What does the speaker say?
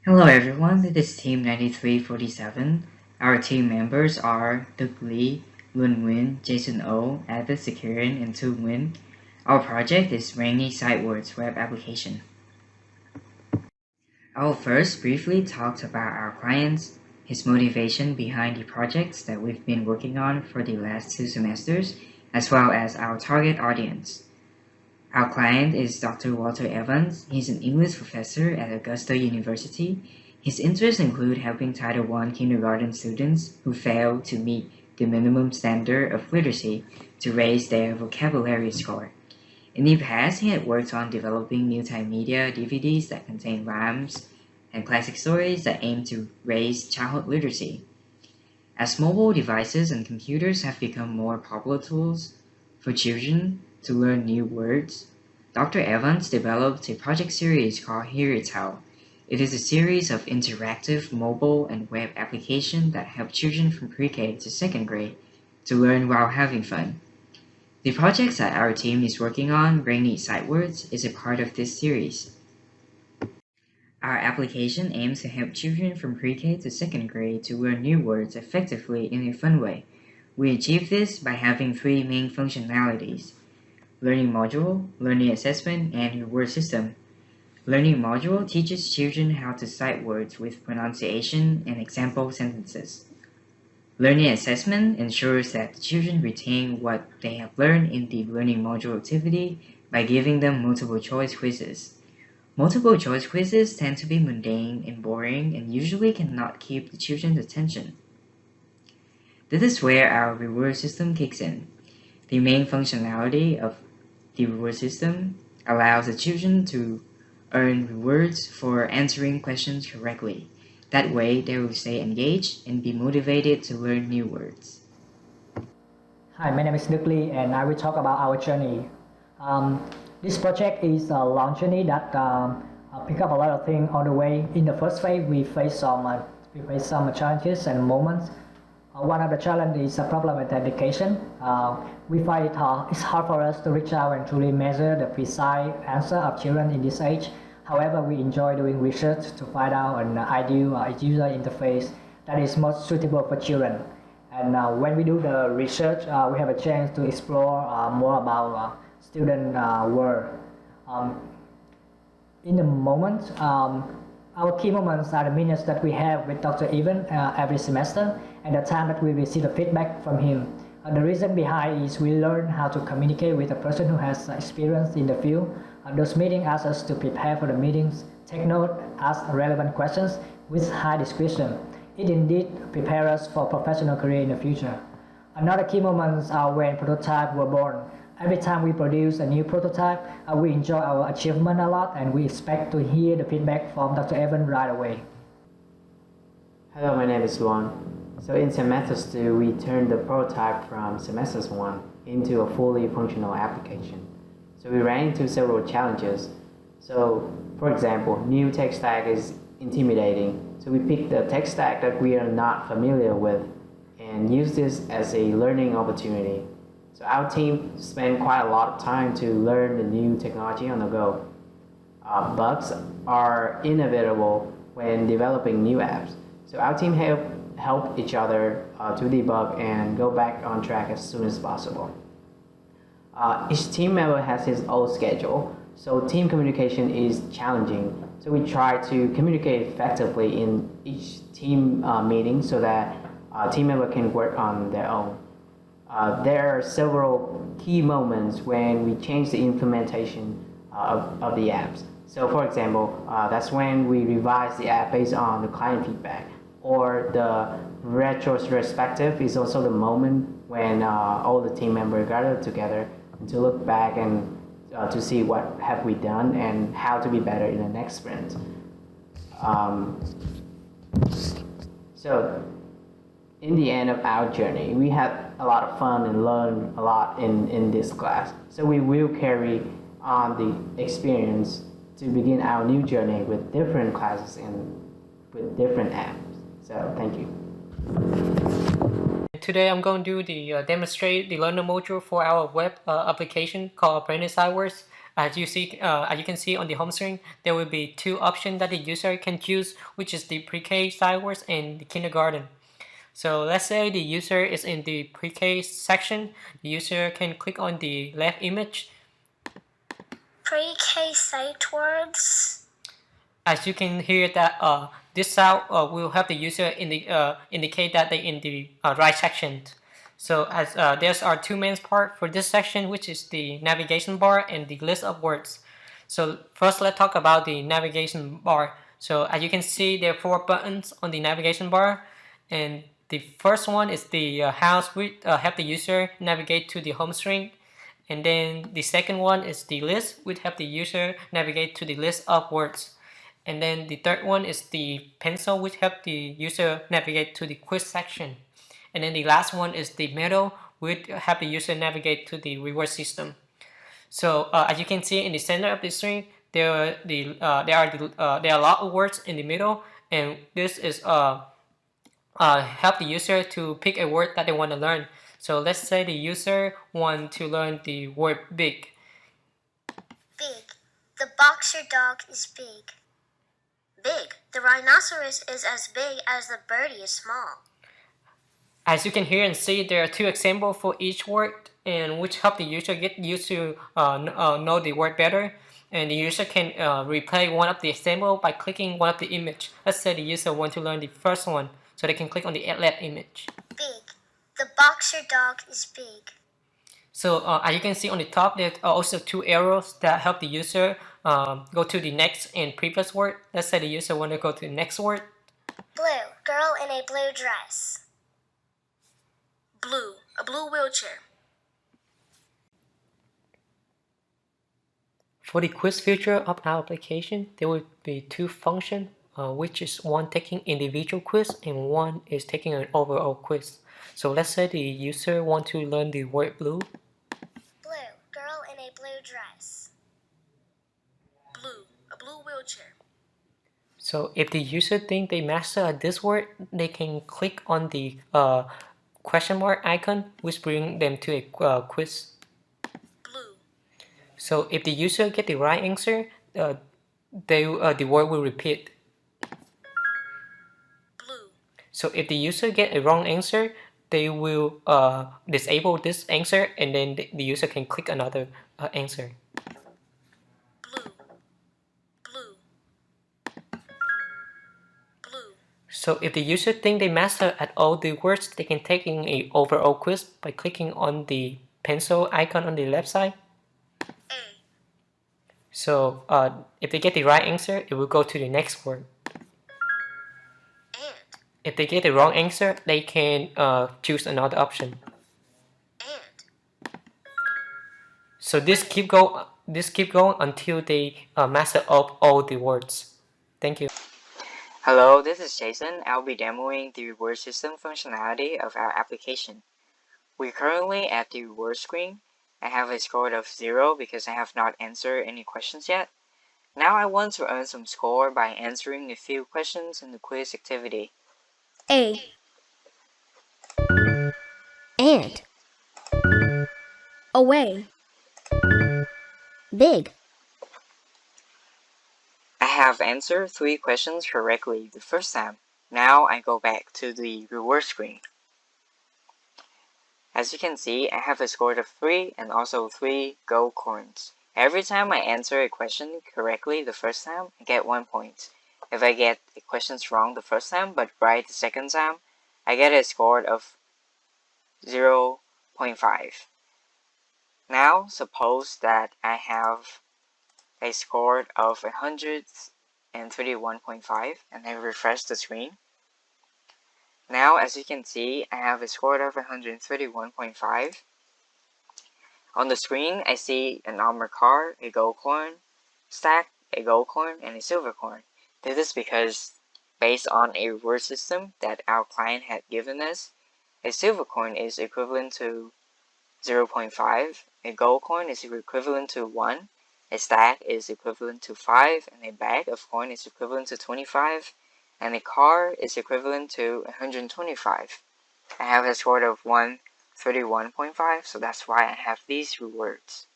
Hello everyone, this is Team 9347. Our team members are Đức Lee, Luân Nguyen, Jason O, Abbott Securin, and Tu Nguyen. Our project is Rainy Sidewords web application. I will first briefly talk about our clients, his motivation behind the projects that we've been working on for the last 2 semesters, as well as our target audience. Our client is Dr. Walter Evans. He's an English professor at Augusta University. His interests include helping Title I kindergarten students who fail to meet the minimum standard of literacy to raise their vocabulary score. In the past, he had worked on developing multimedia DVDs that contain rhymes and classic stories that aim to raise childhood literacy. As mobile devices and computers have become more popular tools for children to learn new words, Dr. Evans developed a project series called Hear It Out. It is a series of interactive mobile and web applications that help children from pre-K to second grade to learn while having fun. The projects that our team is working on, Rainy Sidewords, is a part of this series. Our application aims to help children from pre-K to second grade to learn new words effectively in a fun way. We achieve this by having three main functionalities: Learning Module, Learning Assessment, and Reward System. Learning Module teaches children how to cite words with pronunciation and example sentences. Learning Assessment ensures that the children retain what they have learned in the Learning Module activity by giving them multiple choice quizzes. Multiple choice quizzes tend to be mundane and boring and usually cannot keep the children's attention. This is where our reward system kicks in. The main functionality of the reward system allows the children to earn rewards for answering questions correctly. That way, they will stay engaged and be motivated to learn new words. Hi, my name is Đức Lee and I will talk about our journey. This project is a long journey that pick up a lot of things on the way. In the first phase, we face some challenges and moments. One of the challenges is a problem with education. We find it's hard for us to reach out and truly measure the precise answer of children in this age. However, we enjoy doing research to find out an ideal user interface that is most suitable for children. And when we do the research, we have a chance to explore more about student world. In the moment, our key moments are the minutes that we have with Dr. Evan every semester and the time that we receive the feedback from him. The reason behind is we learn how to communicate with a person who has experience in the field. Those meetings ask us to prepare for the meetings, take note, ask relevant questions with high discretion. It indeed prepares us for professional career in the future. Another key moments are when prototypes were born. Every time we produce a new prototype, we enjoy our achievement a lot and we expect to hear the feedback from Dr. Evan right away. Hello, my name is Luan. So in semester 2, we turned the prototype from semester 1 into a fully functional application. So we ran into several challenges. So for example, new tech stack is intimidating. So we picked the tech stack that we are not familiar with and use this as a learning opportunity. So our team spent quite a lot of time to learn the new technology on the go. Bugs are inevitable when developing new apps. So our team help each other to debug and go back on track as soon as possible. Each team member has his own schedule, so team communication is challenging. So we try to communicate effectively in each team meeting so that team member can work on their own. There are several key moments when we change the implementation of the apps. So for example, that's when we revise the app based on the client feedback, or the retrospective is also the moment when all the team members gather together to look back and to see what have we done and how to be better in the next sprint. So in the end of our journey, we had a lot of fun and learned a lot in this class. So we will carry on the experience to begin our new journey with different classes and with different apps. So thank you. Today I'm going to do demonstrate the learner module for our web application called Apprentice Sidewords. As you can see on the home screen, there will be two options that the user can choose, which is the pre-K sidewards and the kindergarten. So let's say the user is in the pre-K section. The user can click on the left image. Pre-K sidewards. As you can hear that this sound will help the user indicate that they're in the right section. So as there are two main parts for this section, which is the navigation bar and the list of words. So first let's talk about the navigation bar. So as you can see, there are 4 buttons on the navigation bar, and the first one is the house, which help the user navigate to the home screen. And then the second one is the list, which help the user navigate to the list of words. And then the third one is the pencil, which help the user navigate to the quiz section. And then the last one is the middle, which help the user navigate to the reward system. So as you can see in the center of the screen, there are a lot of words in the middle, and this is help the user to pick a word that they want to learn. So let's say the user want to learn the word big. Big. The boxer dog is big. Big. The rhinoceros is as big as the birdie is small. As you can hear and see, there are 2 examples for each word, and which help the user get used to know the word better. And the user can replay one of the example by clicking one of the image. Let's say the user want to learn the first one, so they can click on the left image. Big. The boxer dog is big. So as you can see on the top, there are also 2 arrows that help the user go to the next and previous word. Let's say the user want to go to the next word. Blue. Girl in a blue dress. Blue. A blue wheelchair. For the quiz feature of our application, there will be 2 functions, which is one taking individual quiz and one is taking an overall quiz. So let's say the user want to learn the word blue. Blue. Girl in a blue dress. Blue. A blue wheelchair. So if the user think they master at this word, they can click on the question mark icon, which bring them to a quiz. Blue. So if the user get the right answer, the word will repeat. Blue. So if the user get a wrong answer, they will disable this answer, and then the user can click another answer. Blue. Blue. Blue. So if the user think they master at all the words, they can take in a overall quiz by clicking on the pencil icon on the left side. A. So if they get the right answer, it will go to the next word. And. If they get the wrong answer, they can choose another option. And. So this keep going until they master up all the words. Thank you. Hello, this is Jason. I'll be demoing the reward system functionality of our application. We're currently at the reward screen. I have a score of 0 because I have not answered any questions yet. Now I want to earn some score by answering a few questions in the quiz activity. A. And. Away. Big. I have answered 3 questions correctly the first time. Now I go back to the reward screen. As you can see, I have a score of 3 and also 3 gold coins. Every time I answer a question correctly the first time, I get 1 point. If I get the questions wrong the first time but right the second time, I get a score of 0.5. Now suppose that I have a score of 131.5 and I refresh the screen. Now as you can see, I have a score of 131.5. On the screen, I see an armor car, a gold coin, stack, a gold coin, and a silver coin. This is because based on a reward system that our client had given us, a silver coin is equivalent to 0.5, a gold coin is equivalent to 1, a stack is equivalent to 5, and a bag of coin is equivalent to 25, and a car is equivalent to 125. I have a score of 131.5, so that's why I have these rewards.